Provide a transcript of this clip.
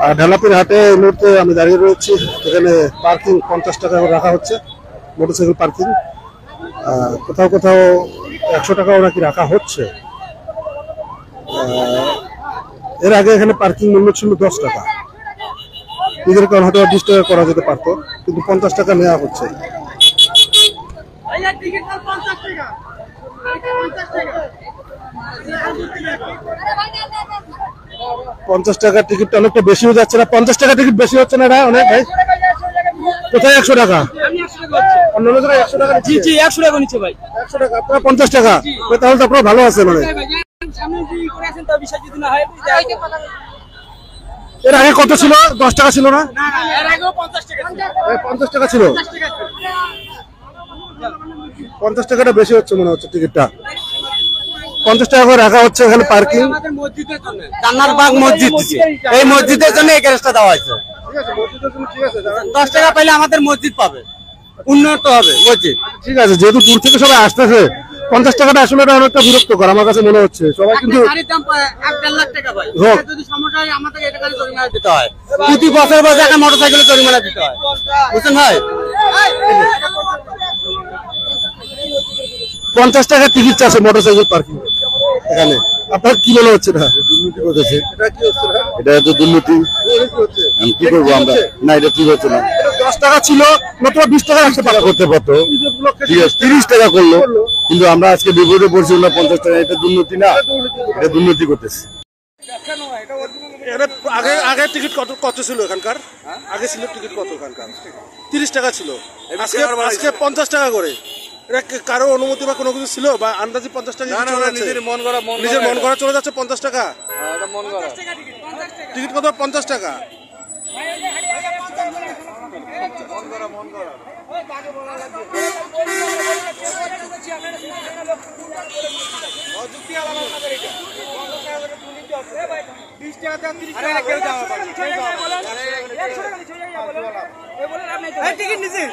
আর ঢালাপির হাটে এই মুহূর্তে আমি দাঁড়িয়ে রয়েছি। এখানে পার্কিং 50 টাকা করে রাখা হচ্ছে, মোটরসাইকেল পার্কিং। কোথাও কোথাও 100 টাকাও নাকি রাখা হচ্ছে। এর আগে এখানে পার্কিং মূল্য ছিল 10 টাকা। ঈদের কারণে হয়তো 20 টাকা করা যেতে পারতো, কিন্তু 50 টাকা নেওয়া হচ্ছে। 50 টাকার টিকিটটা অনেকটা বেশি হয়ে যাচ্ছে না? 50 টাকা টিকিট বেশি হচ্ছে না অনেক ভাই? কোথায় 100 টাকা? অন্য জায়গায় 100 টাকা। জি জি 100 টাকা নিচ্ছে ভাই। 100 টাকা, আপনারা 50 টাকা। তাহলে তো আপনারা ভালো আছে মানে। এর আগে কত ছিল? 10 টাকা ছিল না? এর আগেও 50 টাকা ছিল। 50 টাকা ছিল। 50 টাকাটা বেশি হচ্ছে মনে হচ্ছে টিকিটটা। 50 টাকা করে রাখা হচ্ছে এখানে পার্কিং। আমাদের মসজিদের জন্য, জান্নাতবাগ মসজিদ, এই মসজিদের জন্য এই গ্যারেজটা দেওয়া হয়েছে। ঠিক আছে, মসজিদের জন্য ঠিক আছে। 10 টাকা পাইলে আমাদের মসজিদ পাবে, উন্নত হবে মসজিদ। ঠিক আছে, যেহেতু দূর থেকে সবাই আসতেছে, 50 টাকাটা আসলে অনেকটা বিরক্তকর আমার কাছে মনে হচ্ছে। সবাই কিন্তু গাড়ির দাম 1.5 লাখ টাকা ভাই। যদি সমস্যা হয় আমাদের এটা গাড়ি জরিমানা দিতে হয়, প্রতি বছর বছর একটা মোটরসাইকেলে জরিমানা দিতে হয়, বুঝছেন ভাই? 50 টাকা টিকিট চাচ্ছে মোটরসাইকেল পার্কিং এখানে। আপনার কি মনে হচ্ছে? না দুর্নীতি করতেছে। এটা কি হচ্ছে? এটা তো দুর্নীতি। আমি কি করবো আমরা? না, এটা ঠিক হচ্ছে না। 10 টাকা ছিল, মাত্র 20 টাকা করতে পারতো, ঠিক আছে 30 টাকা করলো, কিন্তু আমরা আজকে বিপদে পড়ছি না। 50 টাকা এটা দুর্নীতি না, এটা দুর্নীতি করতেছে। আগে আগে টিকিট কত ছিল এখানকার? আগে ছিল টিকিট কত এখানকার? 30 টাকা ছিল, আজকে 50 টাকা করে। কারো অনুমতি বা কোনো কিছু ছিল বা আন্দাজি 50 টাকা? নিজের মন করা চলে যাচ্ছে 50 টাকা। টিকিট কত? 50 টাকা। টিকিট নিছি।